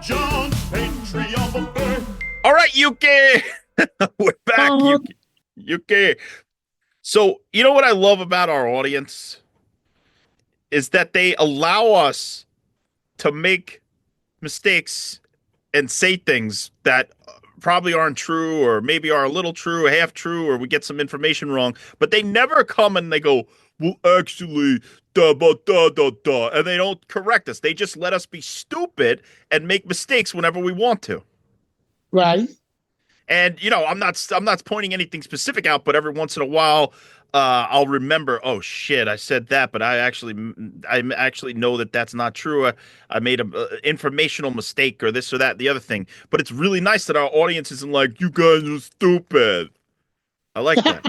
John, entry of a bird. All right, Yuki. We're back, Yuki. Yuki. So, you know what I love about our audience is that they allow us to make mistakes and say things that probably aren't true or maybe are a little true, half true, or we get some information wrong, but they never come and they go, well, actually, da da da da da, and they don't correct us. They just let us be stupid and make mistakes whenever we want to. Right. And I'm not pointing anything specific out, but every once in a while, I'll remember. Oh shit, I said that, but I actually know that that's not true. I made a informational mistake or this or that, the other thing. But it's really nice that our audience isn't like, you guys are stupid. I like that.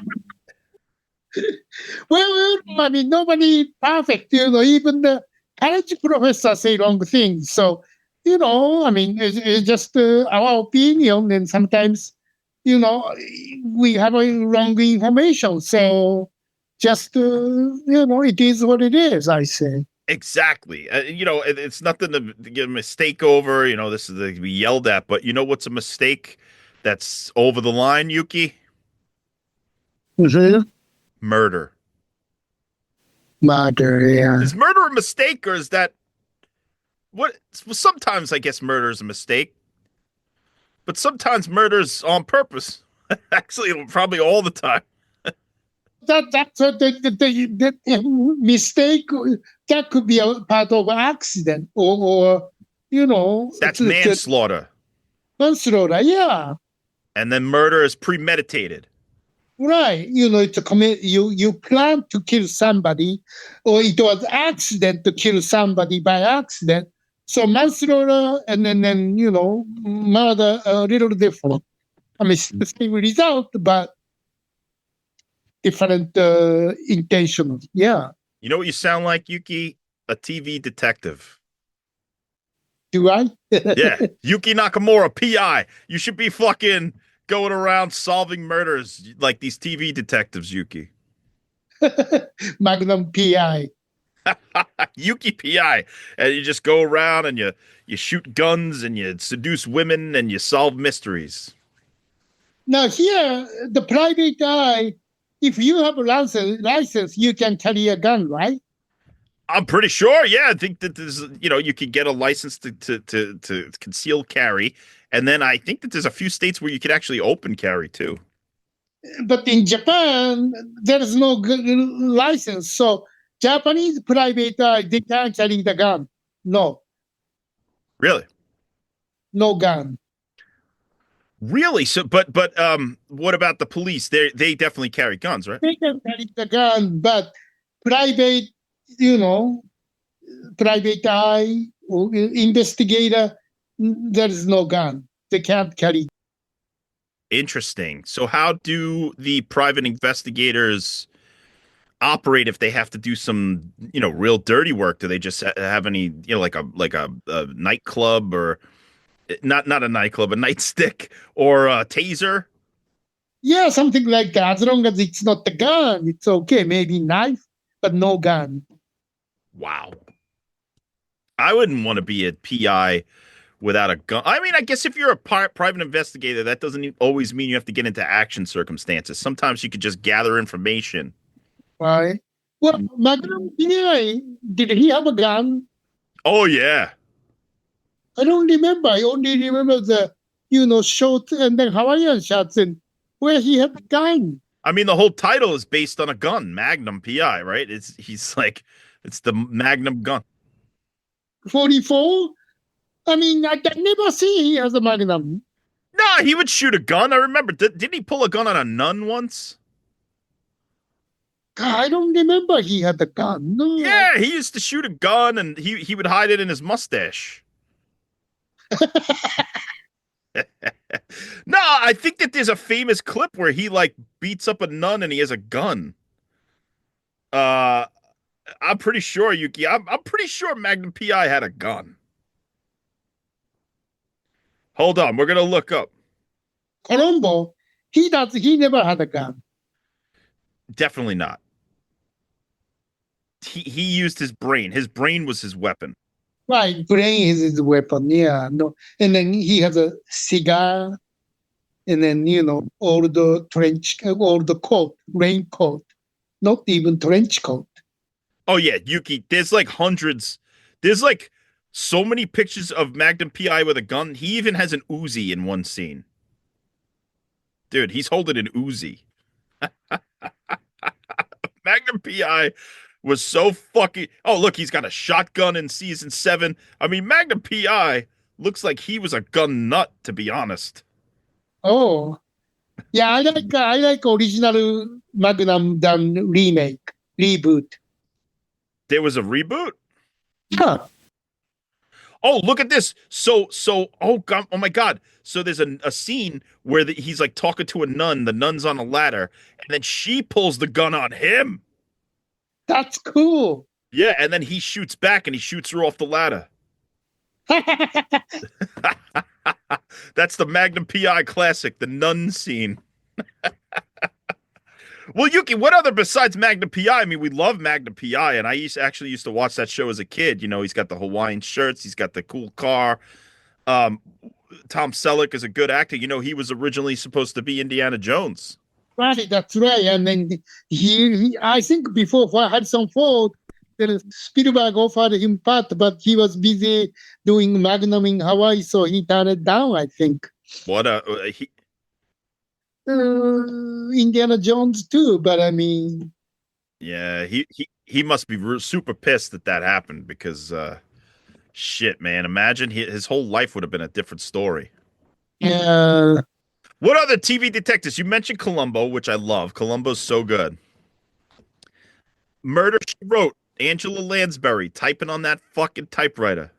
Well, I mean, nobody perfect. Even the college professor say wrong things. So, I mean, it's just our opinion, and sometimes, we have wrong information. So, just it is what it is. I say. Exactly. It's nothing to get a mistake over. This is to be yelled at. But you know what's a mistake that's over the line, Yuki? Mhm. Murder. Murder, yeah. Is murder a mistake, or is that what? Well, sometimes I guess murder is a mistake, but sometimes murder's on purpose. Actually, probably all the time. That's the mistake. That could be a part of accident, or That's manslaughter. manslaughter. Yeah, And then murder is premeditated. right. It's a you plan to kill somebody, or it was accident to kill somebody by accident. So manslaughter and then murder a little different. I mean, it's the same result, but different intention. Yeah. You know what you sound like, Yuki? A TV detective. Do I? Yeah, Yuki Nakamura, PI. You should be fucking going around solving murders like these TV detectives, Yuki. Magnum PI. Yuki PI. And you just go around and you shoot guns and you seduce women and you solve mysteries. Now here, the private eye, if you have a license, you can carry a gun, right? I'm pretty sure. Yeah, I think that there's, you could get a license to conceal carry, and then I think that there's a few states where you could actually open carry too. But in Japan, there is no license. So Japanese private eye, they can't carry the gun. No, Really? no gun. Really? So, but what about the police? They definitely carry guns, right? They can carry the gun, but private, you know, private eye or investigator, there is no gun. They can't carry. Interesting. So, how do the private investigators operate if they have to do some, real dirty work? Do they just have any, like a nightclub or not a nightclub, a nightstick or a taser? Yeah, something like that. As long as it's not the gun, it's okay. Maybe knife, but no gun. Wow. I wouldn't want to be a PI without a gun. I mean, I guess if you're a private investigator, that doesn't always mean you have to get into action circumstances. Sometimes you could just gather information. Right. Well, Magnum PI, did he have a gun? Oh, yeah. I don't remember. I only remember the, short and then Hawaiian shots and where he had the gun. I mean, the whole title is based on a gun, Magnum PI, right? It's the Magnum gun. 44? I mean, I can never see he has a Magnum. No, he would shoot a gun. I remember. Didn't he pull a gun on a nun once? I don't remember he had the gun. No. Yeah, he used to shoot a gun and he would hide it in his mustache. No, I think that there's a famous clip where he like beats up a nun and he has a gun. I'm pretty sure, Yuki. I'm pretty sure Magnum PI had a gun. Hold on, we're gonna look up. Colombo, he never had a gun. Definitely not. He used his brain. His brain was his weapon. Right, brain is his weapon. Yeah, no, and then he has a cigar, and then all the coat, raincoat, not even trench coat. Oh yeah, Yuki. There's like hundreds. There's like so many pictures of Magnum PI with a gun. He even has an Uzi in one scene. Dude, he's holding an Uzi. Magnum PI was so fucking. Oh, look, he's got a shotgun in season 7. I mean, Magnum PI looks like he was a gun nut, to be honest. Oh, yeah, I like original Magnum than reboot. There was a reboot. Huh. Oh, look at this. Oh god, oh my god. So there's a scene where he's like talking to a nun. The nun's on a ladder, and then she pulls the gun on him. That's cool. Yeah, and then he shoots back, and he shoots her off the ladder. That's the Magnum PI classic, the nun scene. Well, Yuki, what other besides Magnum PI? I mean, we love Magnum PI, and I actually used to watch that show as a kid. You know, he's got the Hawaiian shirts, he's got the cool car. Um, Tom Selleck is a good actor. You know, he was originally supposed to be Indiana Jones. Right, that's right. And then I think before Harrison Ford, Spielberg offered him part, but he was busy doing Magnum in Hawaii, so he turned it down. I think. What Indiana Jones too, but I mean, yeah, he must be super pissed that happened because shit, man. Imagine his whole life would have been a different story. yeah. What other TV detectives? You mentioned Columbo, which I love. Columbo's so good. Murder, She Wrote. Angela Lansbury typing on that fucking typewriter.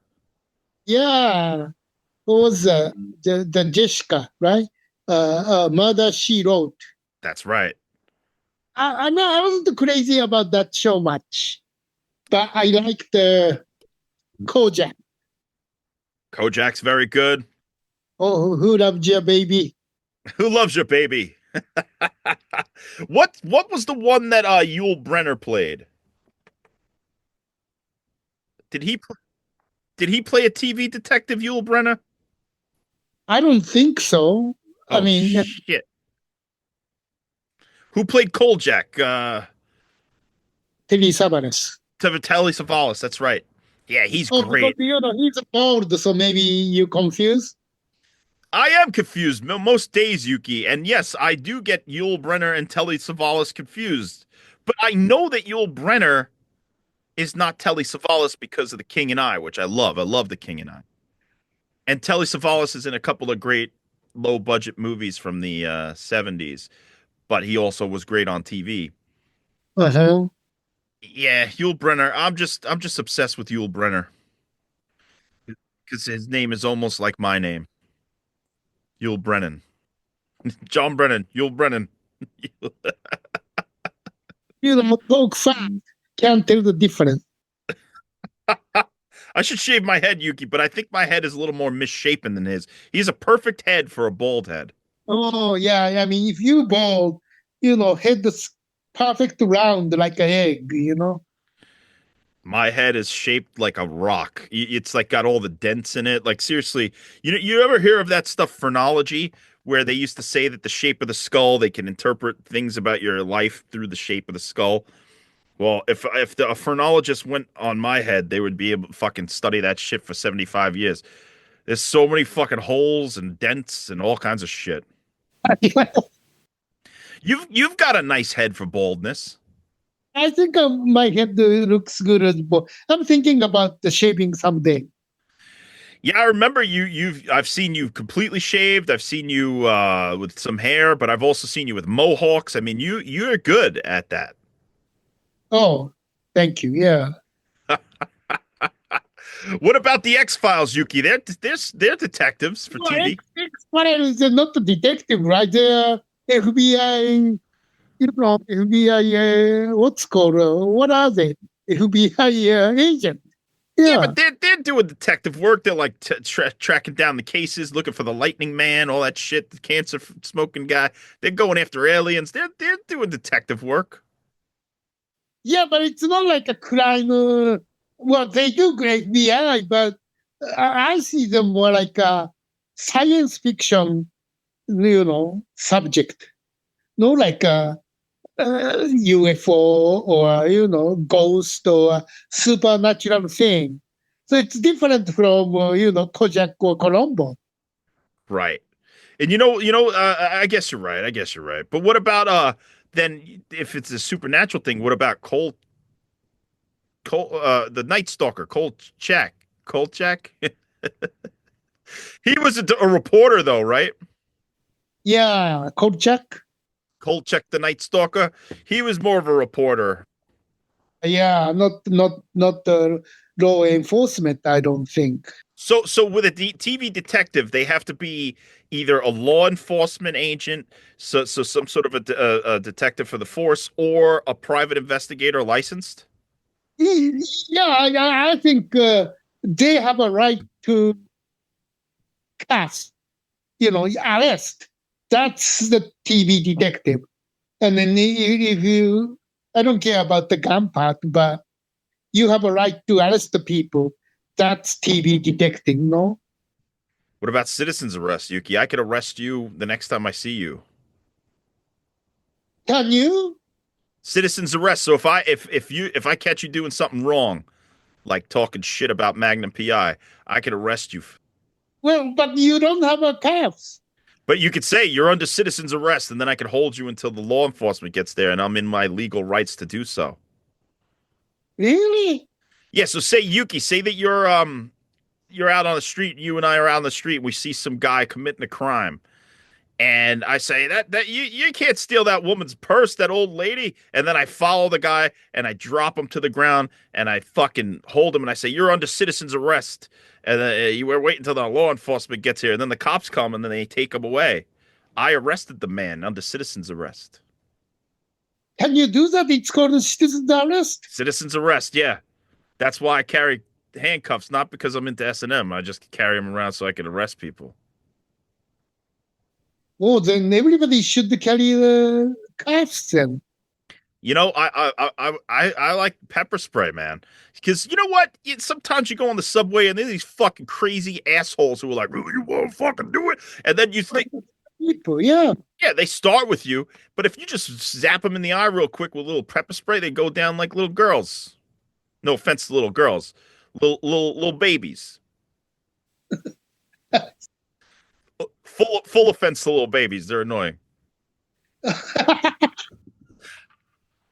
Yeah, what was the Jessica, right? Murder She Wrote. That's right. I wasn't crazy about that show much, but I liked the Kojak. Kojak's very good. Oh, Who Loved Your Baby? Who Loves Your Baby? What was the one that Yul Brenner played? Did he play a TV detective, Yul Brenner? I don't think so. Oh, I mean, shit. Who played Kojak? Telly Savalas. Telly Savalas. That's right. Yeah, he's Oh, great. because he's bald, so maybe you confused. I am confused most days, Yuki. And yes, I do get Yul Brenner and Telly Savalas confused. But I know that Yul Brenner is not Telly Savalas because of The King and I, which I love. I love The King and I. And Telly Savalas is in a couple of great low-budget movies from the 70s. But he also was great on TV. Uh-huh. Yeah, Yul Brenner. I'm just obsessed with Yul Brenner. Because his name is almost like my name. Yul Brennan. John Brennan. Yul Brennan. Talk fast. Can't tell the difference. I should shave my head, Yuki, but I think my head is a little more misshapen than his. He's a perfect head for a bald head. Oh, yeah. I mean, if you bald, head is perfect round like an egg. My head is shaped like a rock. It's like got all the dents in it. Like seriously, you ever hear of that stuff, phrenology, where they used to say that the shape of the skull, they can interpret things about your life through the shape of the skull. Well, if a phrenologist went on my head, they would be able to fucking study that shit for 75 years. There's so many fucking holes and dents and all kinds of shit. You've got a nice head for baldness. I think my head looks good as well. I'm thinking about the shaving someday. Yeah, I remember I've seen you completely shaved. I've seen you with some hair, but I've also seen you with mohawks. I mean, you're good at that. Oh, thank you. Yeah. What about the X-Files, Yuki? They're detectives for TV. X-Files is not a detective, right? They're FBI, FBI, what's called, what are they? FBI agent. Yeah, but they're doing detective work. They're like tracking down the cases, looking for the Lightning Man, all that shit, the cancer smoking guy. They're going after aliens. They're doing detective work. Yeah, but it's not like a crime Well, they do great VI, but I see them more like a science fiction, subject. No, like a UFO or ghost or supernatural thing. So it's different from Kojak or Colombo. Right. And I guess you're right. I guess you're right. But what about then if it's a supernatural thing, what about the Night Stalker, Kolchak? He was a reporter though, right? Yeah, Kojak. Kolchak the Night Stalker. He was more of a reporter. Yeah, not law enforcement. I don't think. So with a TV detective, they have to be either a law enforcement agent, so some sort of a detective for the force, or a private investigator licensed. Yeah, I think they have a right to cast, arrest. That's the TV detective. And then if you, I don't care about the gun part, but you have a right to arrest the people. That's TV detecting, no? What about citizen's arrest, Yuki? I could arrest you the next time I see you. Can you? Citizen's arrest. So if I catch you doing something wrong, like talking shit about Magnum PI, I could arrest you. Well, but you don't have a case. But you could say you're under citizen's arrest, and then I could hold you until the law enforcement gets there, and I'm in my legal rights to do so. Really? Yeah. So say Yuki, say that you're out on the street, you and I are out on the street, and we see some guy committing a crime. And I say that you can't steal that woman's purse, that old lady. And then I follow the guy and I drop him to the ground and I fucking hold him and I say, you're under citizen's arrest. And then you were waiting until the law enforcement gets here. And then the cops come and then they take him away. I arrested the man under citizen's arrest. Can you do that? It's called a citizen's arrest. Citizen's arrest, yeah. That's why I carry handcuffs, not because I'm into S&M. I just carry them around so I can arrest people. Oh, then everybody should carry the cuffs then. I like pepper spray, man. Because you know what? Sometimes you go on the subway and there's these fucking crazy assholes who are like, "Really, you won't fucking do it?" And then you think, People, yeah. yeah, they start with you, but if you just zap them in the eye real quick with a little pepper spray, they go down like little girls. No offense to little girls, little babies. Full offense to little babies. They're annoying.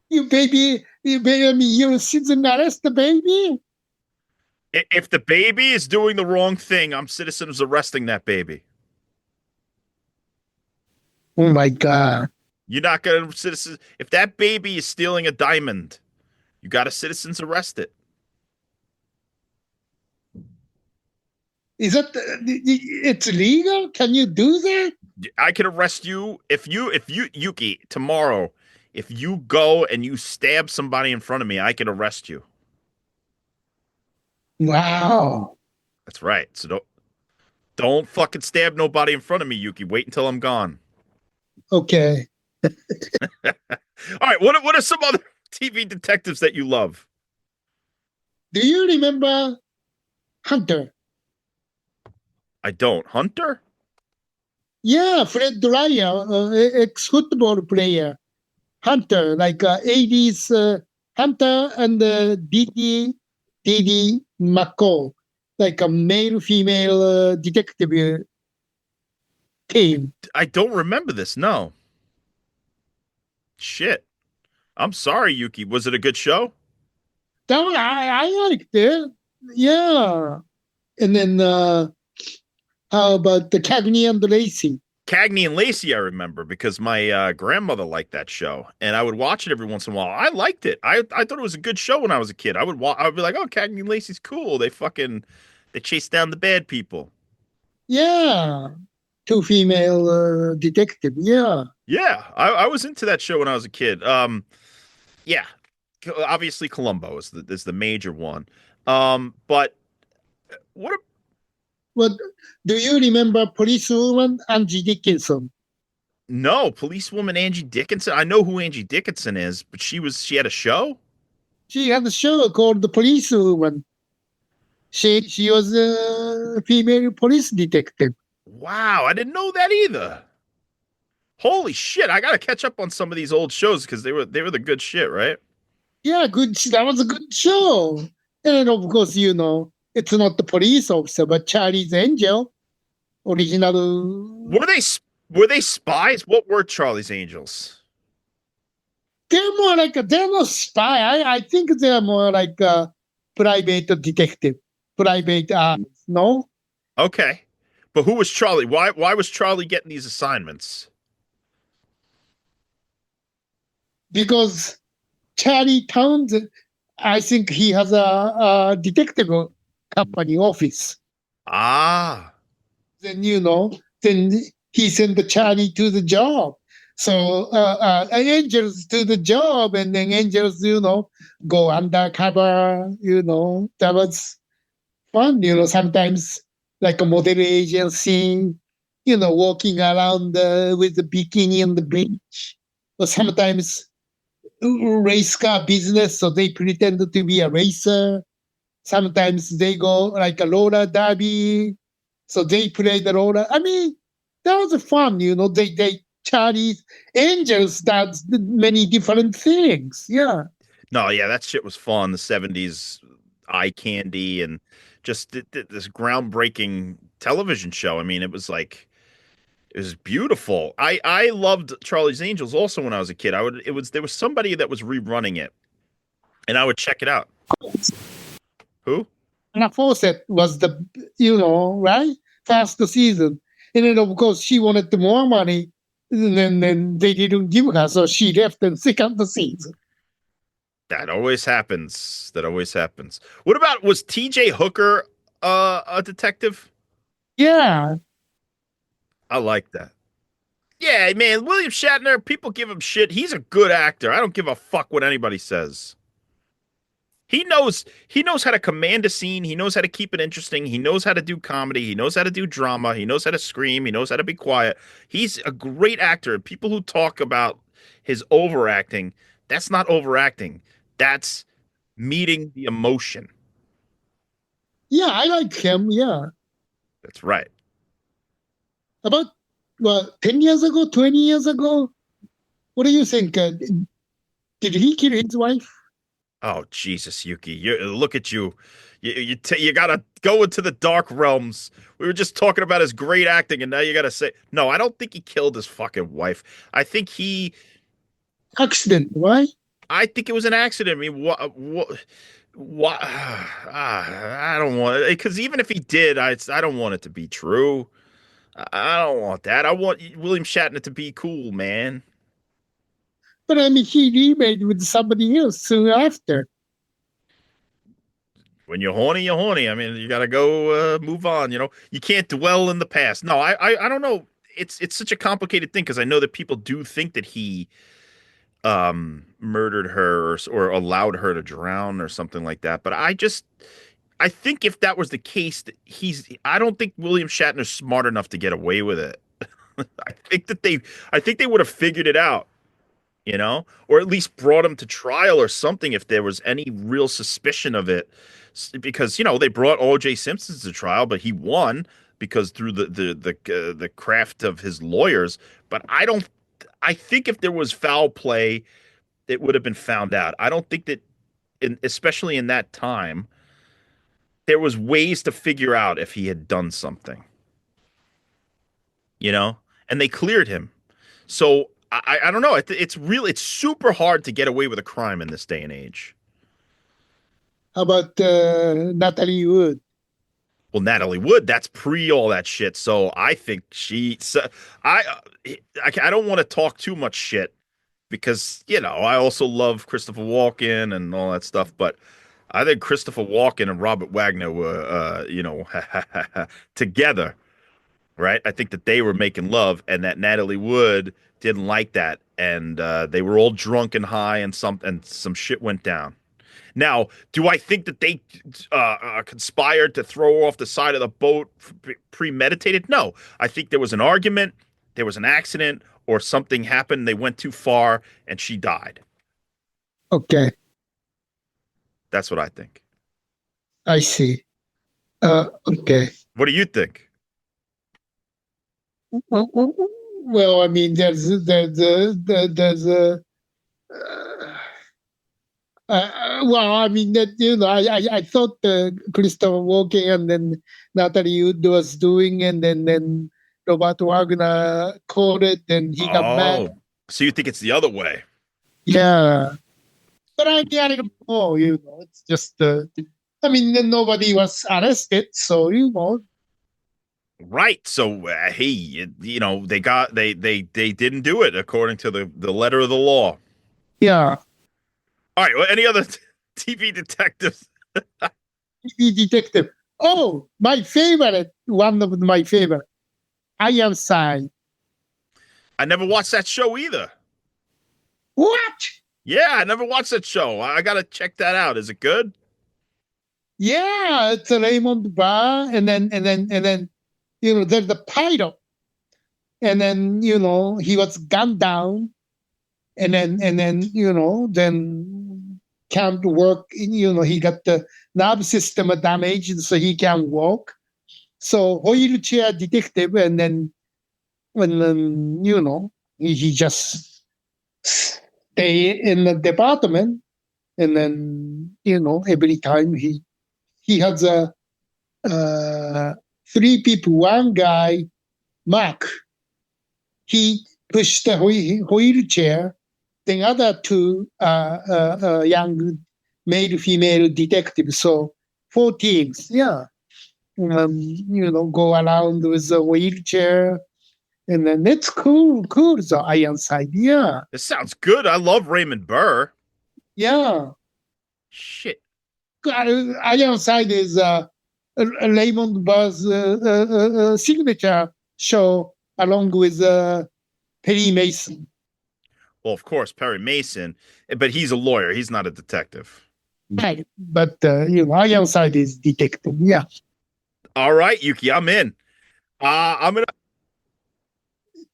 you baby, I mean, you citizen arrest the baby. If the baby is doing the wrong thing, I'm citizens arresting that baby. Oh my God. You're not gonna citizens. If that baby is stealing a diamond, you got to citizens arrest it. Is that it's legal? Can you do that? I can arrest you if you Yuki tomorrow. If you go and you stab somebody in front of me, I can arrest you. Wow. That's right. So don't fucking stab nobody in front of me, Yuki. Wait until I'm gone. Okay. All right. What are some other TV detectives that you love? Do you remember Hunter? I don't. Hunter? Yeah, Fred Dwyer, ex-football player. Hunter, like 80s Hunter and Didi McCall, like a male-female detective team. I don't remember this. No. Shit. I'm sorry, Yuki. Was it a good show? That one, I liked it. Yeah. And then how about the Cagney and Lacey? Cagney and Lacey, I remember because my grandmother liked that show, and I would watch it every once in a while. I liked it. I thought it was a good show when I was a kid. I would be like, "Oh, Cagney and Lacey's cool. They chase down the bad people." Yeah. Two female detective. Yeah. Yeah, I was into that show when I was a kid. Yeah, obviously Columbo is the major one. But what? But do you remember policewoman Angie Dickinson? No, policewoman Angie Dickinson. I know who Angie Dickinson is, but she had a show. She had a show called The Police Woman. She was a female police detective. Wow, I didn't know that either. Holy shit, I gotta catch up on some of these old shows because they were the good shit, right? Yeah, good. That was a good show. And then, of course, it's not the police officer, but Charlie's Angel, original. Were they were they spies? What were Charlie's Angels? They're more like they're not spy. I think they're more like a private detective, private no, Okay. But who was Charlie? Why was Charlie getting these assignments? because Charlie Towns, I think he has a detective company office. Ah. Then then he sent the Charlie to the job. So angels to the job, and then angels, go undercover. That was fun. Sometimes like a model agency, walking around with the bikini on the beach, or sometimes race car business. So they pretend to be a racer. Sometimes they go like a roller derby. So they play the roller. I mean, that was fun, they Charlie's Angels does many different things. Yeah. No, yeah, that shit was fun. The 70s eye candy and just this groundbreaking television show. I mean, it was beautiful. I loved Charlie's Angels also when I was a kid. There was somebody that was rerunning it and I would check it out. Who? Anna Fawcett was right? First season. And then, of course, she wanted more money. And then they didn't give her, so she left in second season. That always happens. That always happens. What about was TJ Hooker a detective? Yeah. I like that. Yeah, man, William Shatner, people give him shit. He's a good actor. I don't give a fuck what anybody says. He knows how to command a scene. He knows how to keep it interesting. He knows how to do comedy. He knows how to do drama. He knows how to scream. He knows how to be quiet. He's a great actor. People who talk about his overacting, that's not overacting. That's meeting the emotion. Yeah, I like him. Yeah. That's right. About 10 years ago, 20 years ago, what do you think? Did he kill his wife? Oh Jesus, Yuki! Look at you. You gotta go into the dark realms. We were just talking about his great acting, and now you gotta say no. I don't think he killed his fucking wife. I think he. Accident, right? I think it was an accident. I mean, what? I don't want it because even if he did, I don't want it to be true. I don't want that. I want William Shatner to be cool, man. But I mean, he remade with somebody else soon after. When you're horny, you're horny. I mean, you gotta go move on. You can't dwell in the past. No, I don't know. It's such a complicated thing because I know that people do think that he murdered her or allowed her to drown or something like that. But I think if that was the case, I don't think William Shatner's smart enough to get away with it. I think they would have figured it out. Or at least brought him to trial or something if there was any real suspicion of it. Because they brought O.J. Simpson to trial, but he won because through the craft of his lawyers. But I think if there was foul play, it would have been found out. I don't think that, especially in that time, there was ways to figure out if he had done something. And they cleared him. So I don't know. It's super hard to get away with a crime in this day and age. How about Natalie Wood? Well, Natalie Wood, that's pre all that shit. So I think I I don't want to talk too much shit because I also love Christopher Walken and all that stuff. But I think Christopher Walken and Robert Wagner were together. Right? I think that they were making love and that Natalie Wood didn't like that. And they were all drunk and high and some shit went down. Now, do I think that they conspired to throw her off the side of the boat premeditated? No. I think there was an argument, there was an accident, or something happened. They went too far and she died. Okay. That's what I think. I see. Okay. What do you think? Well, I mean, there's a well, I mean that I thought Christopher Walken and then Natalie Wood was doing, and then Robert Wagner called it, and he got mad. Oh, so you think it's the other way? Yeah, but I don't know. It's just. I mean, then nobody was arrested, so Right. So hey, they didn't do it according to the letter of the law. yeah. All right. Well, any other TV detectives? TV detective. Oh, my favorite, one of my favorite. I am Sign. I never watched that show either. What? Yeah, I never watched that show. I gotta check that out. Is it good? Yeah, it's a Raymond Barr, and then there's the pilot, and then he was gunned down, and then can't work. He got the nerve system damaged, so he can't walk. So wheelchair detective, and then he just stay in the department, and then every time he has a three people. One guy, Mark, he pushed the wheelchair. The other two young male female detectives. So four teams. Yeah. Go around with a wheelchair. And then it's cool, the Ironside. Yeah. This sounds good. I love Raymond Burr. Yeah. Shit. Ironside is Raymond Burr's signature show along with Perry Mason. Well, of course, Perry Mason, but he's a lawyer. He's not a detective. Right. But, Ironside is detective. Yeah. All right, Yuki, I'm in. I'm gonna.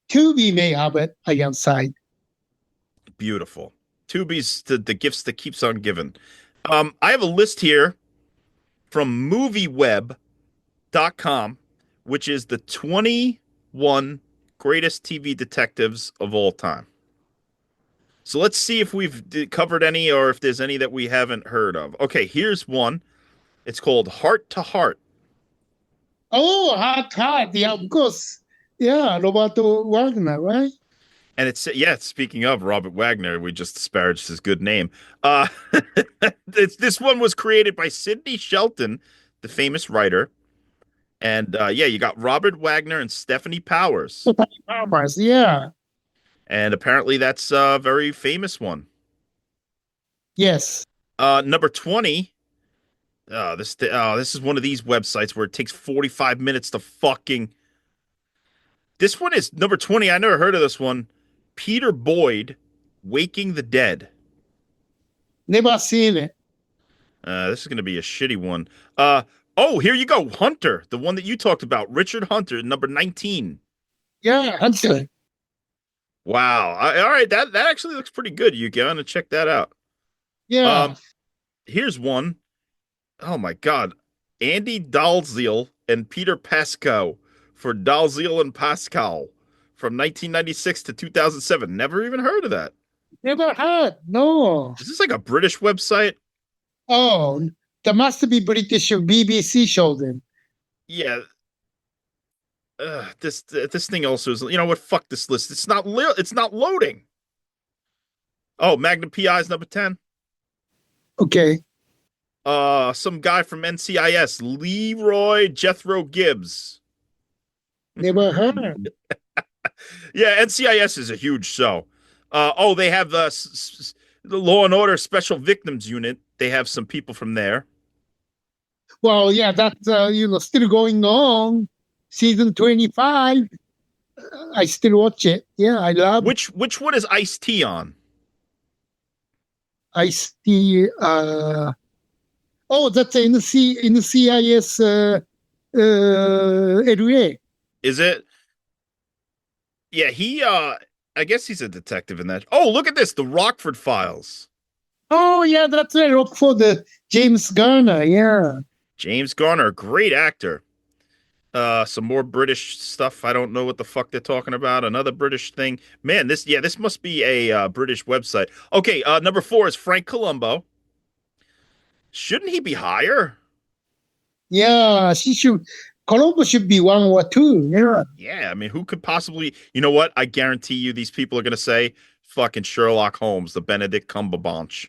Tubi may have it Ironside. Beautiful. Tubi's the gifts that keeps on giving. I have a list here from movieweb.com, which is the 21 greatest TV detectives of all time. So let's see if we've covered any or if there's any that we haven't heard of. Okay, here's one. It's called Heart to Heart. Oh, Heart. Yeah, of course. Yeah, Roberto Wagner, right? And speaking of Robert Wagner, we just disparaged his good name. This one was created by Sidney Shelton, the famous writer. And you got Robert Wagner and Stephanie Powers. Powers, yeah. And apparently that's a very famous one. Yes. Number 20. This is one of these websites where it takes 45 minutes to fucking. This one is number 20. I never heard of this one. Peter Boyd, Waking the Dead. Never seen it. This is going to be a shitty one. Here you go. Hunter, the one that you talked about. Richard Hunter, number 19. Yeah, Hunter. Wow. All right. That actually looks pretty good, Yuki. I'm going to check that out. Yeah. Here's one. Oh, my God. Andy Dalziel and Peter Pascoe for Dalziel and Pascal from 1996 to 2007. Never even heard of that. Never heard. No. Is this like a British website? Oh, there must be British BBC show then. Yeah. This thing also is. You know what? Fuck this list. It's not loading. Oh, Magnum PI is number 10. Okay. Some guy from NCIS, Leroy Jethro Gibbs. Never heard. Yeah, NCIS is a huge show. They have the Law and Order Special Victims Unit. They have some people from there. Well, yeah, that's still going on. Season 25. I still watch it. Yeah, I love. Which one is Ice-T on? Ice-T. That's NCIS LA. Is it? Yeah, I guess he's a detective in that. Oh, look at this, the Rockford Files. Oh yeah, that's right. Look for the James Garner. Yeah. James Garner, great actor. Some more British stuff. I don't know what the fuck they're talking about. Another British thing. Man, this must be a British website. Okay, number 4 is Frank Columbo. Shouldn't he be higher? Yeah, she should. Colombo should be 1 or 2. Yeah. Yeah, I mean, who could possibly? You know what? I guarantee you, these people are gonna say fucking Sherlock Holmes, the Benedict Cumberbatch.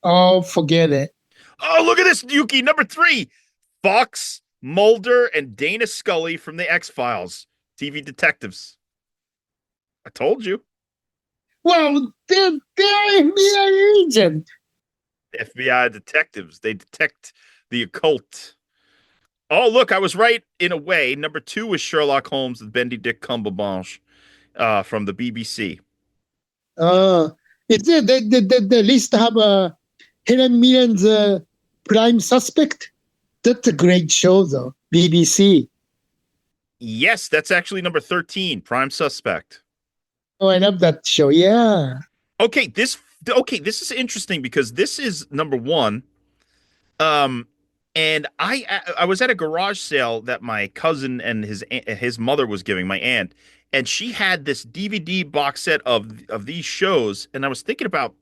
Oh, forget it. Oh, look at this, Yuki. Number 3, Fox, Mulder, and Dana Scully from the X-Files, TV detectives. I told you. Well, they're FBI agent. FBI detectives. They detect the occult. Oh, look, I was right in a way. Number 2 is Sherlock Holmes with Benedict Cumberbatch from the BBC. Uh, it's the list have Helen Mirren's Prime Suspect. That's a great show, though. BBC. Yes, that's actually number 13, Prime Suspect. Oh, I love that show. Yeah. Okay, this is interesting because this is number 1. Um, and I was at a garage sale that my cousin and his mother was giving, my aunt, and she had this DVD box set of these shows, and I was thinking about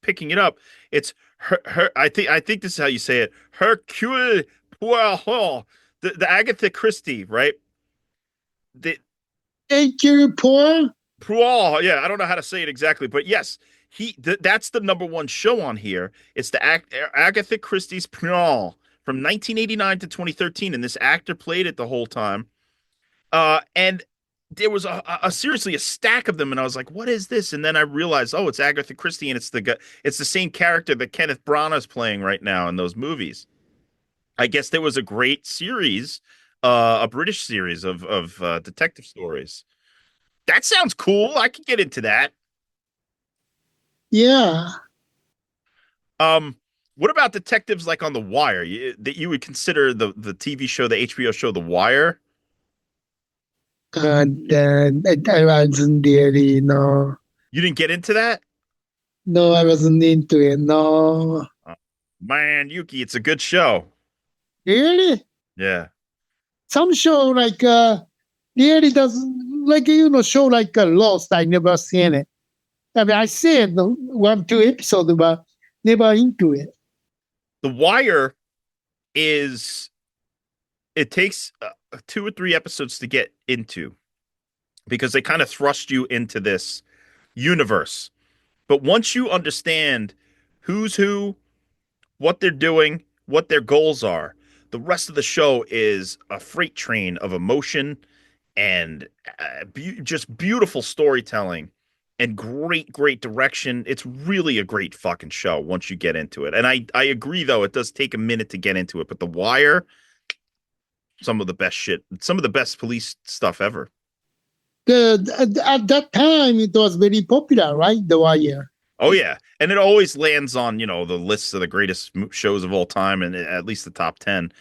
picking it up. It's her I think this is how you say it. Hercule Poirot, the Agatha Christie, right? The Thank you, Paul. Poirot, yeah, I don't know how to say it exactly, but yes, that's the number 1 show on here. It's the Agatha Christie's Poirot from 1989 to 2013, and this actor played it the whole time. And there was seriously a stack of them, and I was like, "What is this?" And then I realized, oh, it's Agatha Christie, and it's the same character that Kenneth Branagh is playing right now in those movies. I guess there was a great series, a British series of detective stories. That sounds cool. I could get into that. Yeah. What about detectives like on The Wire? That you would consider the TV show, the HBO show, The Wire? I wasn't really, no. You didn't get into that? No, I wasn't into it. No. Oh, man, Yuki, it's a good show. Really? Yeah. Some show like really doesn't like show like Lost. I never seen it. I mean, I seen 1, 2 episodes, but never into it. The Wire it takes 2 or 3 episodes to get into because they kind of thrust you into this universe. But once you understand who's who, what they're doing, what their goals are, the rest of the show is a freight train of emotion and just beautiful storytelling and great direction. It's really a great fucking show once you get into it. And I agree though, it does take a minute to get into it, but The Wire, some of the best shit, some of the best police stuff ever. At that time, it was very popular, right? The Wire. Oh yeah, and it always lands on the lists of the greatest shows of all time, and at least the top 10.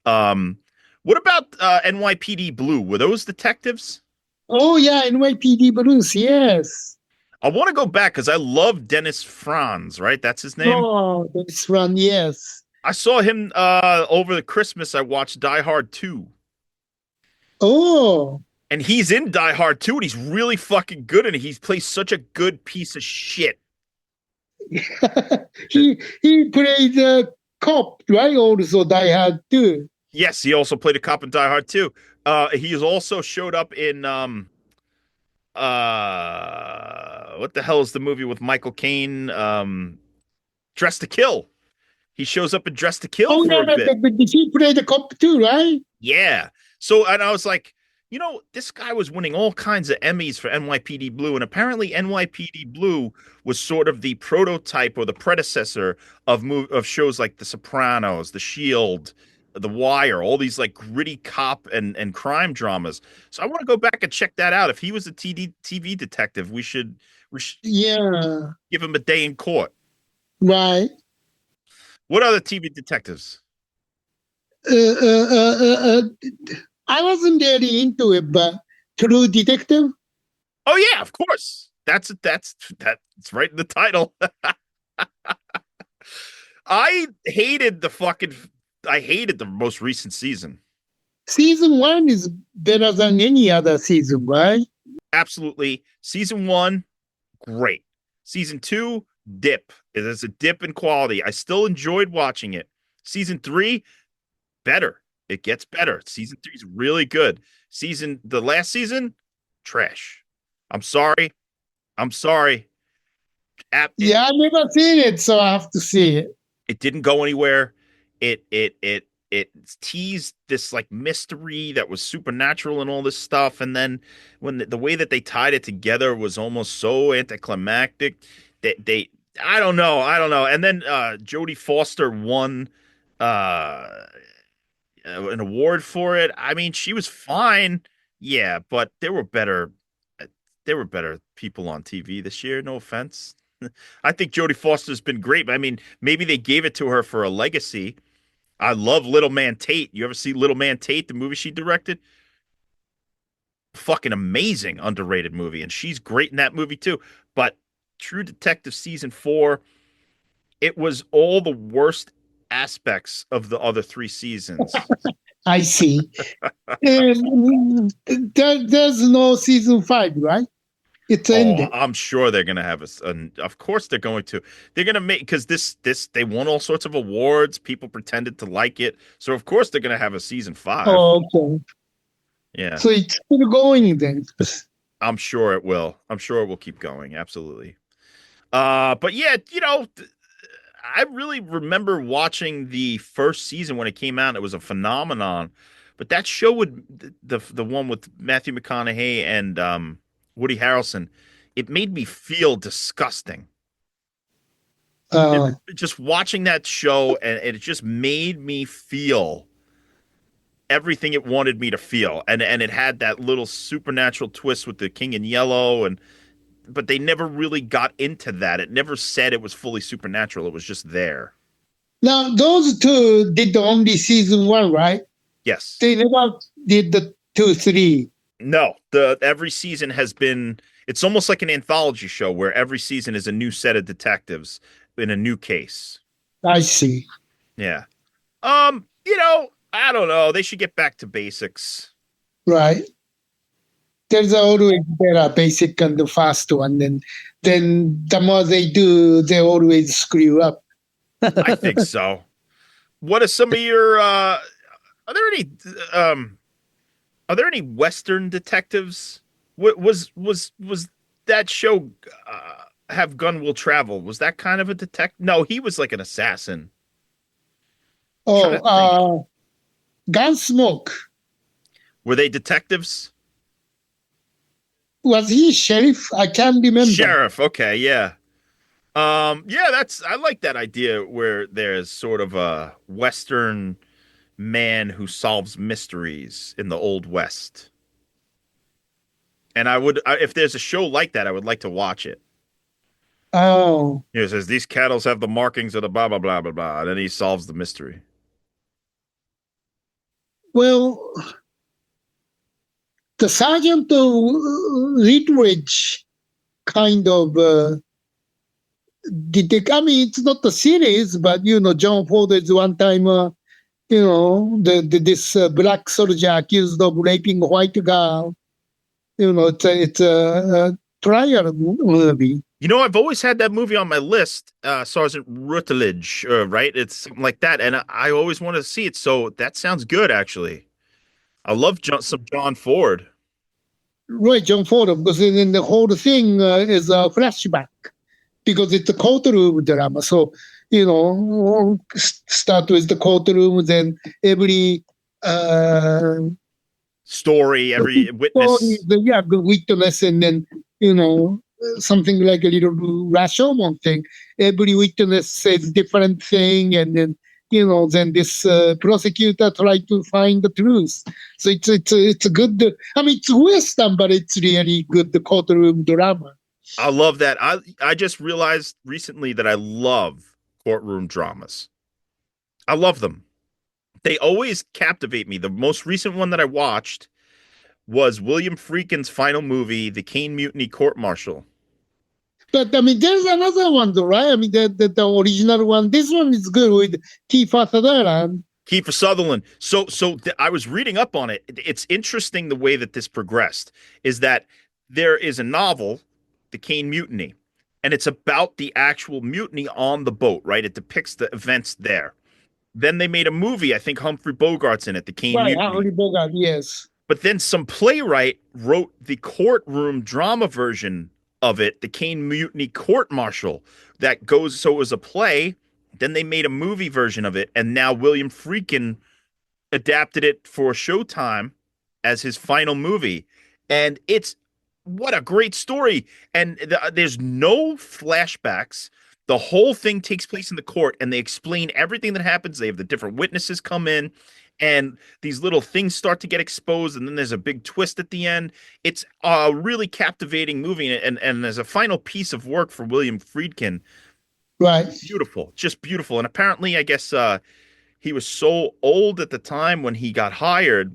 What about NYPD Blue? Were those detectives? Oh yeah, NYPD Blues. Yes. I want to go back because I love Dennis Franz. Right, that's his name. Oh, this one. Yes. I saw him over the Christmas. I watched Die Hard 2. Oh. And he's in Die Hard 2, and he's really fucking good, and he plays such a good piece of shit. he played the cop, right? Also, Die Hard too. Yes, he also played a cop in Die Hard 2. He has also showed up in what the hell is the movie with Michael Caine? Dress to Kill. He shows up in Dress to Kill Oh for yeah, a bit. but he played the cop too, right? Yeah. So, and I was like, this guy was winning all kinds of Emmys for NYPD Blue, and apparently NYPD Blue was sort of the prototype or the predecessor of shows like The Sopranos, The Shield, The Wire, all these like gritty cop and crime dramas. So I want to go back and check that out. If he was a TV detective, we should Yeah. give him a day in court. Right. What other TV detectives? I wasn't really into it, but True Detective. Oh yeah, of course. That's right in the title. I hated the fucking. I hated the most recent season. Season one is better than any other season, right? Absolutely. Season one, great. Season two, dip. There's a dip in quality. I still enjoyed watching it. Season three, better. It gets better. Season three is really good. The last season, trash. I'm sorry. I'm sorry. It, Yeah, I never seen it, so I have to see it. it didn't go anywhere. It teased this like mystery that was supernatural and all this stuff, and then when the way that they tied it together was almost so anticlimactic. They I don't know. And then Jodie Foster won uh an award for it. I mean, she was fine, yeah, but there were better people on TV this year. No offense. I think Jodie Foster's been great. I mean, maybe they gave it to her for a legacy. I love Little Man Tate. You ever see Little Man Tate, the movie she directed? Fucking amazing, underrated movie. And she's great in that movie too. But True Detective season four, it was all the worst aspects of the other three seasons. I see. And there's no season five, right? It's Oh, ended. I'm sure they're gonna have of course they're going to. They're gonna make because this they won all sorts of awards. People pretended to like it, so of course they're gonna have a season five. Oh, okay. Yeah, So it's still going then. I'm sure it will. I'm sure it will keep going. Absolutely. But yeah, I really remember watching the first season when it came out. It was a phenomenon. But that show would the one with Matthew McConaughey and Woody Harrelson, it made me feel disgusting. Uh, Just watching that show, and it just made me feel everything it wanted me to feel. And it had that little supernatural twist with the King in Yellow, and but they never really got into that. It never said it was fully supernatural. It was just there. Now those two did the only season one, right? Yes. They never did the two, three. No, the every season has been it's almost like an anthology show where every season is a new set of detectives in a new case. I see. Yeah. I don't know. They should get back to basics. Right. There's always better basic and the fast one. Then the more they do, they always screw up. I think so. What are some of your are there any um are there any Western detectives? What was that show Have Gun Will Travel? Was that kind of a detective? No, he was like an assassin. Trying Oh, to think. Gunsmoke. Were they detectives? Was he sheriff? I can't remember. Sheriff. Okay, yeah. Yeah, that's I like that idea where there's sort of a Western man who solves mysteries in the Old West. And if there's a show like that, I would like to watch it. Oh, It says these cattles have the markings of the blah blah blah blah blah, and then he solves the mystery. well, the Sergeant Ridge kind of I mean, it's not a series, but John Ford is one time, this black soldier accused of raping a white girl. It's a trial movie. I've always had that movie on my list, Sergeant Rutledge, right? It's something like that, and I always wanted to see it. So that sounds good, actually. I love some John Ford. Right, John Ford, because then the whole thing is a flashback because it's a courtroom drama. So, start with the courtroom, then every Story, every witness. yeah, the witness, and then something like a little Rashomon thing. Every witness says different thing, and then then this prosecutor tried to find the truth. So it's a good. I mean, it's Western, but it's really good. The courtroom drama. I love that. I just realized recently that I love courtroom dramas. I love them. They always captivate me. The most recent one that I watched was William Friedkin's final movie, The Kane Mutiny Court Martial. But I mean, there's another one, though, right? I mean, the original one. This one is good with Kiefer Sutherland. Kiefer Sutherland. I was reading up on it. It's interesting the way that this progressed. Is that there is a novel, The Kane Mutiny, and it's about the actual mutiny on the boat. Right? It depicts the events there. Then they made a movie. I think Humphrey Bogart's in it, The Kane Right, Mutiny. Humphrey Bogart, yes. But then some playwright wrote the courtroom drama version of it, The Kane Mutiny Court Martial, that goes, so it was a play. Then they made a movie version of it, and now William Friedkin adapted it for Showtime as his final movie. And it's what a great story. And there's no flashbacks. The whole thing takes place in the court, and they explain everything that happens. They have the different witnesses come in, and these little things start to get exposed, and then there's a big twist at the end. It's a really captivating movie, and as a final piece of work for William Friedkin, Right. beautiful, just beautiful. And apparently, I guess he was so old at the time when he got hired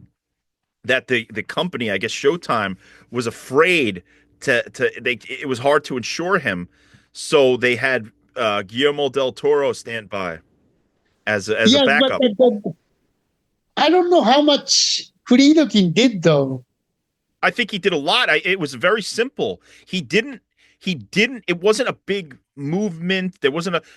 that the company, I guess Showtime, was afraid it was hard to insure him, so they had Guillermo del Toro stand by as a Yes, backup. but I don't know how much Friedkin did, though. I think he did a lot. It was very simple. It wasn't a big movement.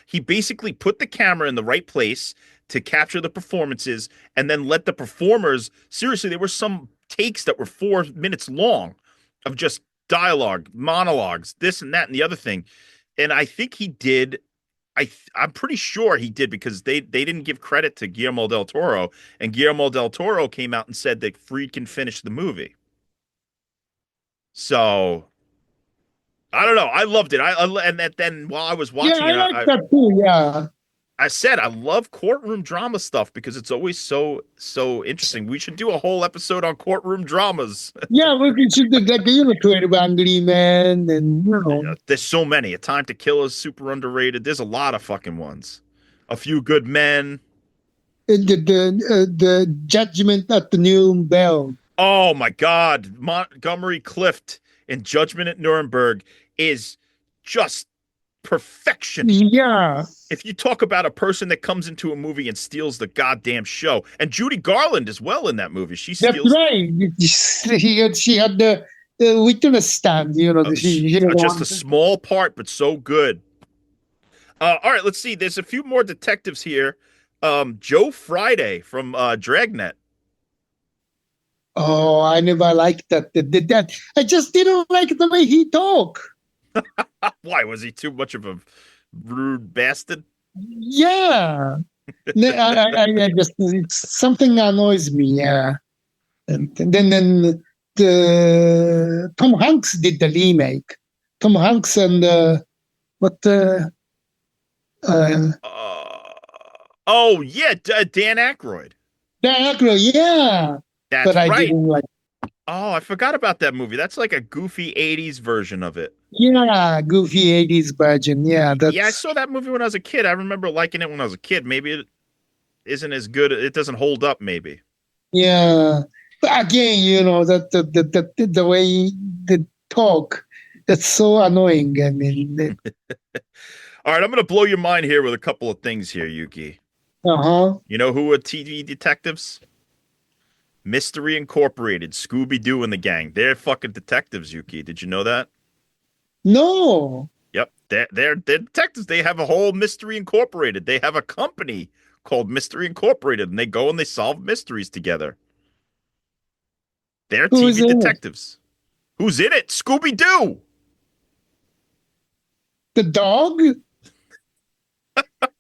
He basically put the camera in the right place to capture the performances and then let the performers, seriously, there were some takes that were 4 minutes long of just dialogue, monologues, this and that and the other thing. And I think he did. I'm pretty sure he did, because they didn't give credit to Guillermo del Toro, and Guillermo del Toro came out and said that Friedkin finished the movie. So I don't know. I loved it. Then while I was watching Yeah, I like that too. Yeah. I said I love courtroom drama stuff because it's always so interesting. We should do a whole episode on courtroom dramas. Yeah, we should do like 12 Angry Men, and There's so many. A Time to Kill is super underrated. There's a lot of fucking ones. A Few Good Men. the Judgment at the New Bell. Oh my God, Montgomery Clift in Judgment at Nuremberg is just perfection. Yeah. If you talk about a person that comes into a movie and steals the goddamn show, and Judy Garland as well in that movie, she steals. That's right. She had the witness stand. Just a small part, but so good. All right, let's see. There's a few more detectives here. Joe Friday from Dragnet. Oh, I never liked that. That I just didn't like the way he talked. Why, was he too much of a rude bastard? Yeah. I just something annoys me. Yeah. And then the Tom Hanks did the remake. Tom Hanks and what? Oh yeah, Dan Aykroyd. Dan Aykroyd, yeah. That's but I right. didn't like. Oh, I forgot about that movie. That's like a goofy 80s version of it. Yeah, goofy 80s version. Yeah, yeah, I saw that movie when I was a kid. I remember liking it when I was a kid. Maybe it isn't as good. It doesn't hold up, maybe. Yeah. But again, that the way they talk, that's so annoying. I mean, all right, I'm going to blow your mind here with a couple of things here, Yuki. You know who are TV detectives? Mystery Incorporated, Scooby-Doo and the gang. They're fucking detectives, Yuki. Did you know that? No. Yep. They're detectives. They have a whole Mystery Incorporated. They have a company called Mystery Incorporated, and they go and they solve mysteries together. They're TV detectives. Who's in it? Scooby-Doo. The dog?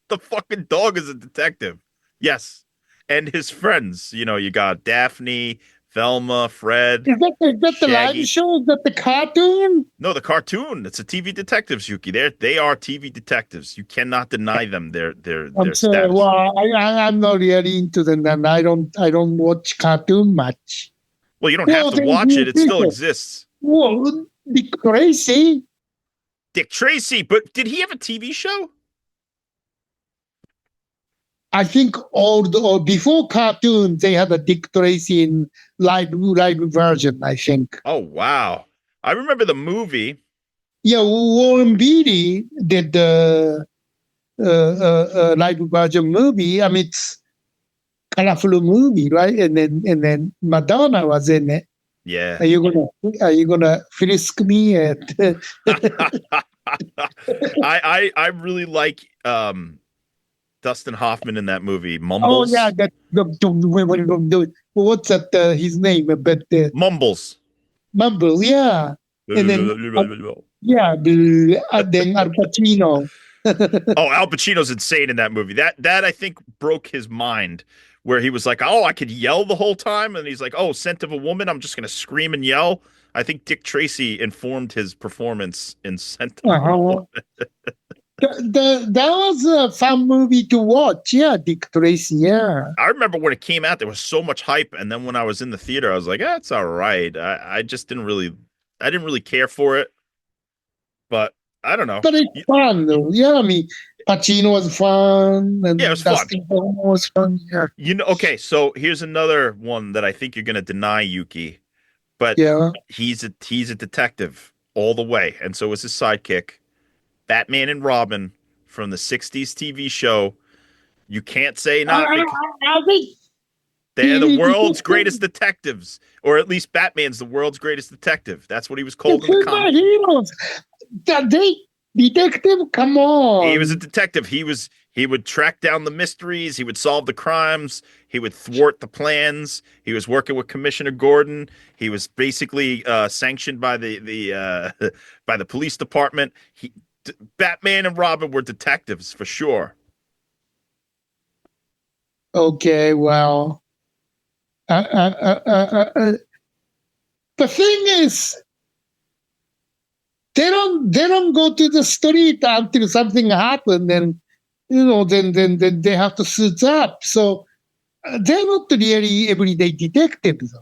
The fucking dog is a detective. Yes. And his friends. You got Daphne, Velma, Fred. Is that the live show? Is that the cartoon? No, the cartoon. It's a TV detectives, Yuki. They are TV detectives. You cannot deny them their I'm sorry. status. Well, I'm not really into them, and I don't watch cartoon much. Well, you don't have to watch it. It still exists. Well, Dick Tracy. Dick Tracy, but did he have a TV show? I think before cartoon, they had a Dick Tracy in live version, I think. Oh, wow. I remember the movie. Yeah, Warren Beatty did the live version movie. I mean, it's colorful movie, right? And then Madonna was in it. Yeah. Are you gonna frisk me at I really like Dustin Hoffman in that movie, Oh yeah, Mumbles. what's that? His name, but Mumbles. Mumble, yeah, and then yeah, then Al Pacino. Oh, Al Pacino's insane in that movie. That I think broke his mind, where he was like, "Oh, I could yell the whole time," and he's like, "Oh, Scent of a Woman, I'm just gonna scream and yell." I think Dick Tracy informed his performance in Scent of a Uh-huh. Woman. That was a fun movie to watch. Yeah, Dick Tracy. Yeah. I remember when it came out, there was so much hype, and then when I was in the theater, I was like, "It's all right." I just I didn't really care for it, but I don't know. But it's fun though. Yeah, I mean, Pacino was fun, Yeah, it and was fun. Dustin Hoffman was fun. Yeah, Okay, so here's another one that I think you're gonna deny, Yuki, but yeah. he's a detective all the way, and so is his sidekick, Batman and Robin from the '60s TV show. You can't say I, not I, because I think they're the world's greatest detectives, or at least Batman's the world's greatest detective. That's what he was the called in the comic. superheroes. They detective. Come He was a on. detective. He would track down the mysteries. He would solve the crimes. He would thwart the plans. He was working with Commissioner Gordon. He was basically sanctioned by the by the police department. Batman and Robin were detectives for sure. Okay, well, uh, uh, uh, uh, uh, the thing is, they don't go to the street until something happened, and then they have to suit up. So they're not really everyday detectives.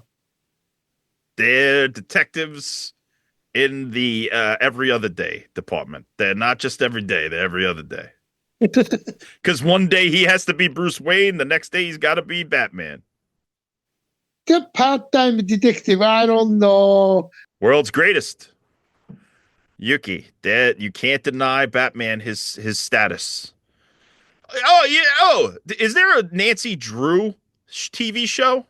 They're detectives in the every other day department. They're not just every day. They're every other day. Because one day he has to be Bruce Wayne, the next day he's got to be Batman. The part-time detective, I don't know. World's greatest. Yuki, that you can't deny Batman his status. Oh yeah. Oh, is there a Nancy Drew TV show?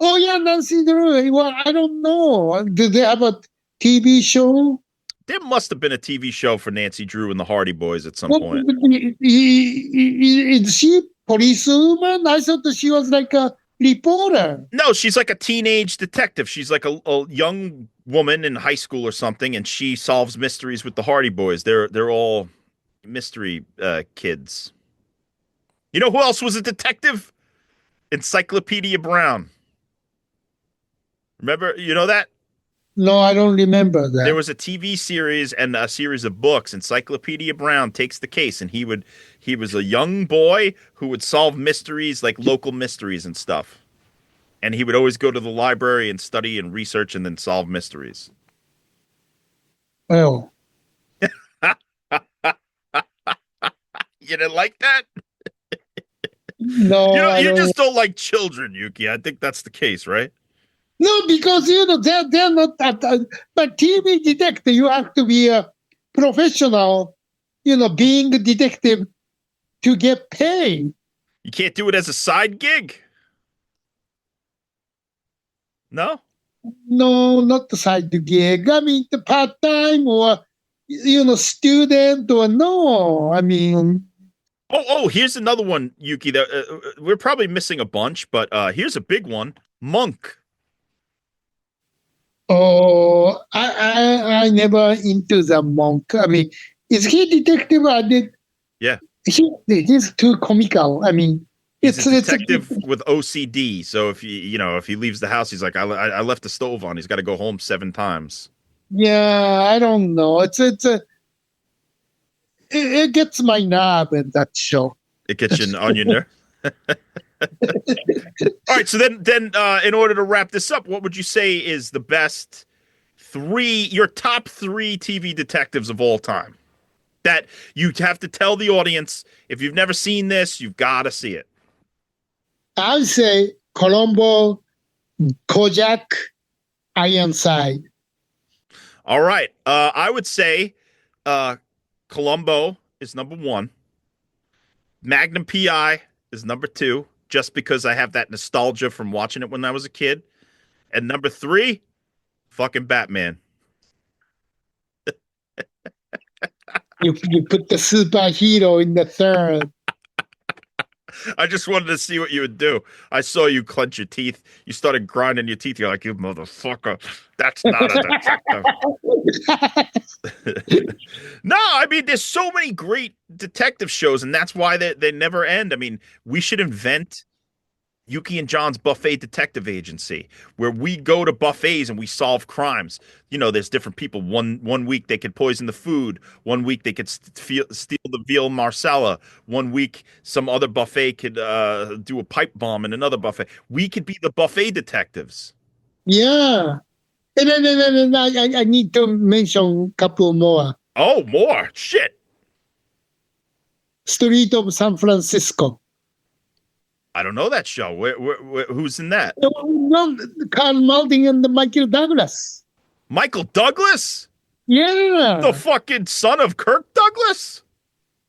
Oh yeah, Nancy Drew. Well, I don't know. Do they have a TV show? There must have been a TV show for Nancy Drew and the Hardy Boys at some What point. is she policewoman? I thought that she was like a reporter. No, she's like a teenage detective. She's like a young woman in high school or something, and she solves mysteries with the Hardy Boys. They're all mystery kids. You know who else was a detective? Encyclopedia Brown. Remember, you know that? No, I don't remember There that. was a TV series and a series of books. Encyclopedia Brown takes the case, and he was a young boy who would solve mysteries like local mysteries and stuff. And he would always go to the library and study and research and then solve mysteries. Well, You didn't like that? no, I You don't. just don't like children, Yuki. I think that's the case, right? No, because they're not that. But TV detective, you have to be a professional. Being a detective to get paid. You can't do it as a side gig. No? No, not the side gig. I mean, the part time or student or no. I mean, Here's another one, Yuki. That we're probably missing a bunch, but here's a big one. Monk. oh, I never into the monk. I mean, is he detective? I did. Yeah. He's too comical. I mean, He's a it's detective with OCD. So if he leaves the house, he's like, I left the stove on. He's got to go home 7 times. yeah. I don't know. It gets my nerve in that show. It gets you on your nerve. All right. So then, in order to wrap this up, what would you say is the best your top three TV detectives of all time? That you have to tell the audience, if you've never seen this, you've got to see it. I say Colombo, Kojak, Ironside. All right. I would say uh, Columbo is number one. Magnum PI is number two, just because I have that nostalgia from watching it when I was a kid. And number three, fucking Batman. You put the superhero in the third. I just wanted to see what you would do. I saw you clench your teeth. You started grinding your teeth. You're like, you motherfucker. That's not a detective. No, I mean, there's so many great detective shows, and that's why they never end. I mean, we should invent Yuki and John's Buffet Detective Agency, where we go to buffets and we solve crimes. You know, there's different people. One week they could poison the food. One week they could steal the veal marsala. One week some other buffet could do a pipe bomb in another buffet. We could be the buffet detectives. Yeah. And then I need to mention a couple more. Oh, more shit. Street of San Francisco. I don't know that show. Who's in that? No, Carl Malden and Michael Douglas. Michael Douglas? Yeah. The fucking son of Kirk Douglas?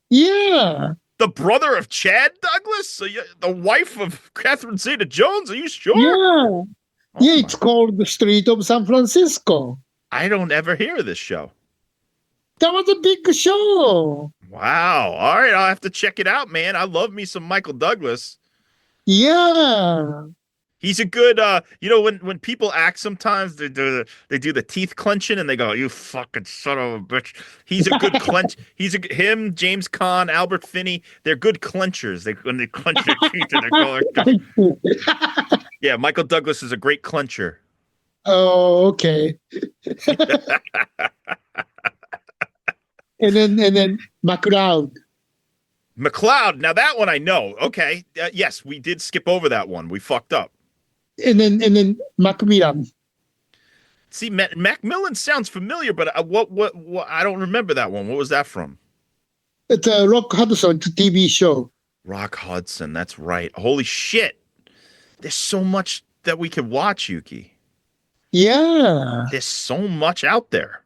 Yeah. The brother of Chad Douglas? The wife of Catherine Zeta-Jones? Are you sure? Yeah. Yeah, it's called The Street of San Francisco. I don't ever hear of this show. That was a big show. Wow. All right, I'll have to check it out, man. I love me some Michael Douglas. Yeah. He's a good, when people act sometimes, they do the teeth clenching and they go, "You fucking son of a bitch." He's a good clench. Him, James Caan, Albert Finney. They're good clenchers. When they clench their teeth and they go like that. Yeah, Michael Douglas is a great clencher. Oh, okay. and then McLeod. McLeod. Now that one I know. Okay, yes, we did skip over that one. We fucked up. And then Macmillan. See, Macmillan sounds familiar, but what? I don't remember that one. What was that from? It's a Rock Hudson TV show. Rock Hudson. That's right. Holy shit! There's so much that we could watch, Yuki. Yeah. There's so much out there.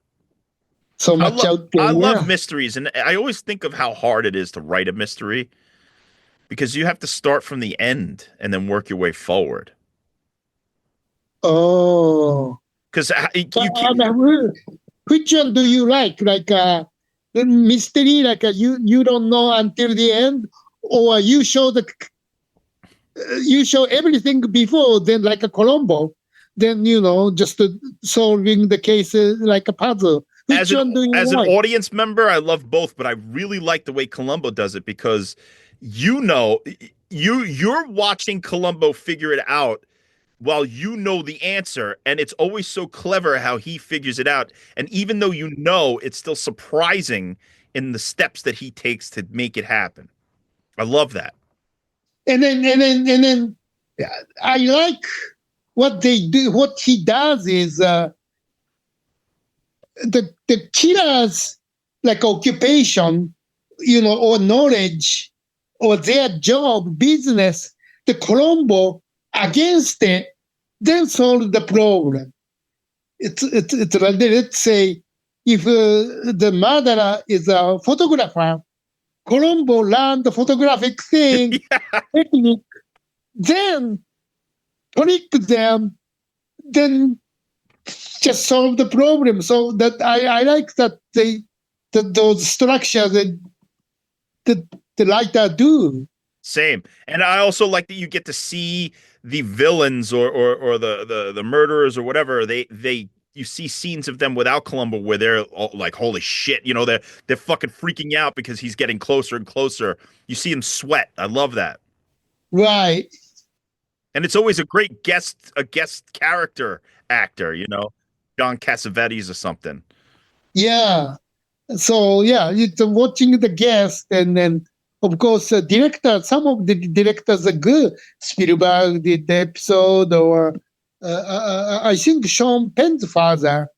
So much out there. I love mysteries, and I always think of how hard it is to write a mystery because you have to start from the end and then work your way forward. Oh. Because which one do you like? Like the mystery, like you don't know until the end, or you show everything before, then like a Columbo, then just solving the case like a puzzle. Which one do you as like? an audience member, I love both, but I really like the way Columbo does it because you're watching Columbo figure it out while you know the answer, and it's always so clever how he figures it out. And even though it's still surprising in the steps that he takes to make it happen. I love that. And then I like what they do. What he does is the killer's like occupation, or knowledge, or their job, business, the Columbo against it, then solve the problem. It's like, let's say, if the murderer is a photographer, Columbo learned the photographic thing, technique, then trick them, then just solve the problem. So that I like that those structures that the writer do. Same. And I also like that you get to see the villains or the murderers or whatever. You see scenes of them without Columbo where they're all like, holy shit, they're fucking freaking out because he's getting closer and closer. You see him sweat. I love that. Right. And it's always a great guest character actor, John Cassavetes or something. Yeah. So yeah, it's watching the guest, and then of course some of the directors are good. Spielberg did the episode, or I think Sean Penn's father,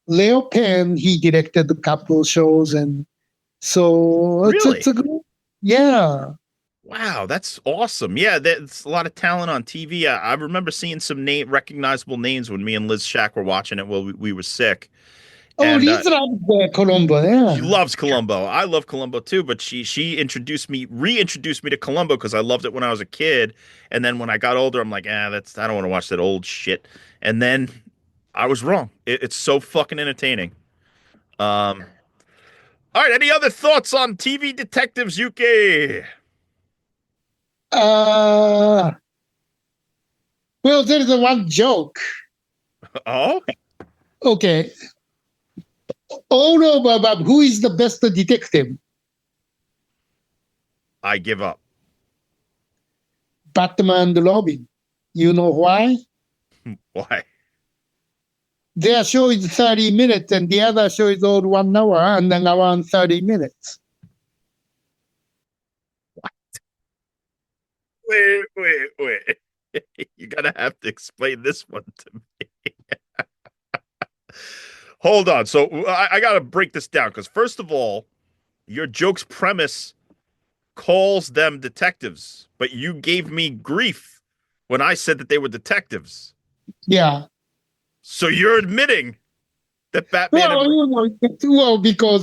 Leo Penn, he directed a couple of shows, and so really? it's a good, yeah. Wow, that's awesome. Yeah, there's a lot of talent on TV. I remember seeing some recognizable names when me and Liz Shack were watching it while we were sick. Oh, And, Liz loves Colombo. Yeah. she loves Columbo. I love Columbo too, but she reintroduced me to Columbo because I loved it when I was a kid. And then when I got older, I'm like, I don't want to watch that old shit. And then I was wrong. It's so fucking entertaining. All right. Any other thoughts on TV detectives, Yuki? Uh, well, there's a one joke. Oh, Okay. All over about who is the best detective? I give up. Batman and Robin. You know why? Why? Their show is 30 minutes and the other show is all 1 hour and then around 30 minutes. Wait. You gotta have to explain this one to me. Hold on. So I gotta break this down because first of all, your joke's premise calls them detectives, but you gave me grief when I said that they were detectives. Yeah. So you're admitting that Batman. Because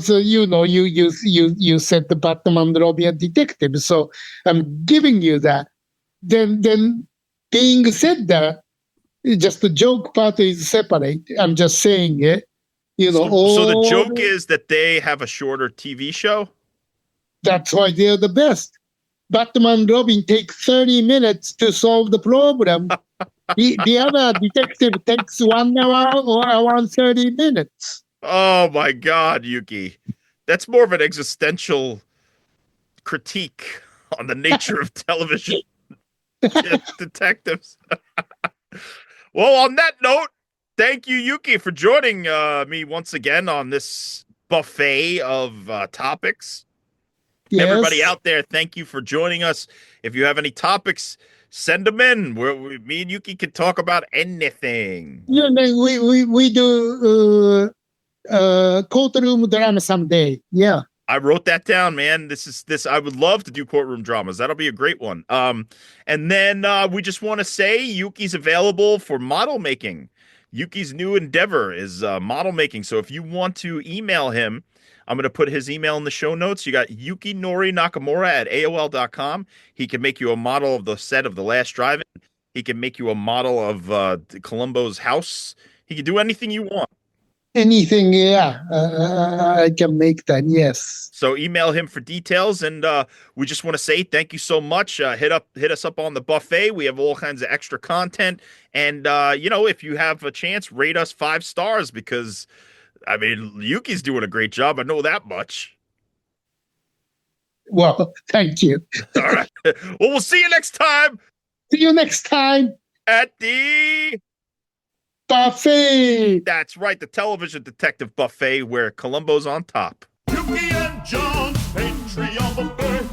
you said the Batman and Robin are detectives, so I'm giving you that. Then being said that, just the joke part is separate. I'm just saying it. So the joke is that they have a shorter TV show. That's why they're the best. Batman and Robin take 30 minutes to solve the problem. The other detective takes 1 hour or around 30 minutes. Oh my God, Yuki. That's more of an existential critique on the nature of television detectives. Well, on that note, thank you, Yuki, for joining me once again on this buffet of topics. Yes. Everybody out there, thank you for joining us. If you have any topics, send them in. Me and Yuki can talk about anything. Yeah, we do courtroom drama someday. Yeah. I wrote that down, man. This. I would love to do courtroom dramas. That'll be a great one. And then we just want to say Yuki's available for model making. Yuki's new endeavor is model making. So if you want to email him, I'm going to put his email in the show notes. You got yukinorinakamura at AOL.com. He can make you a model of the set of The Last Drive-In. He can make you a model of Columbo's house. He can do anything you want. Anything, yeah. I can make that, yes. So email him for details, and we just want to say thank you so much. Hit us up on the buffet. We have all kinds of extra content, and if you have a chance, rate us 5 stars because, I mean, Yuki's doing a great job. I know that much. Well, thank you. All right. Well, we'll see you next time. See you next time. At the buffet. That's right, the television detective buffet where Columbo's on top. Yuki and John, entry of a birth.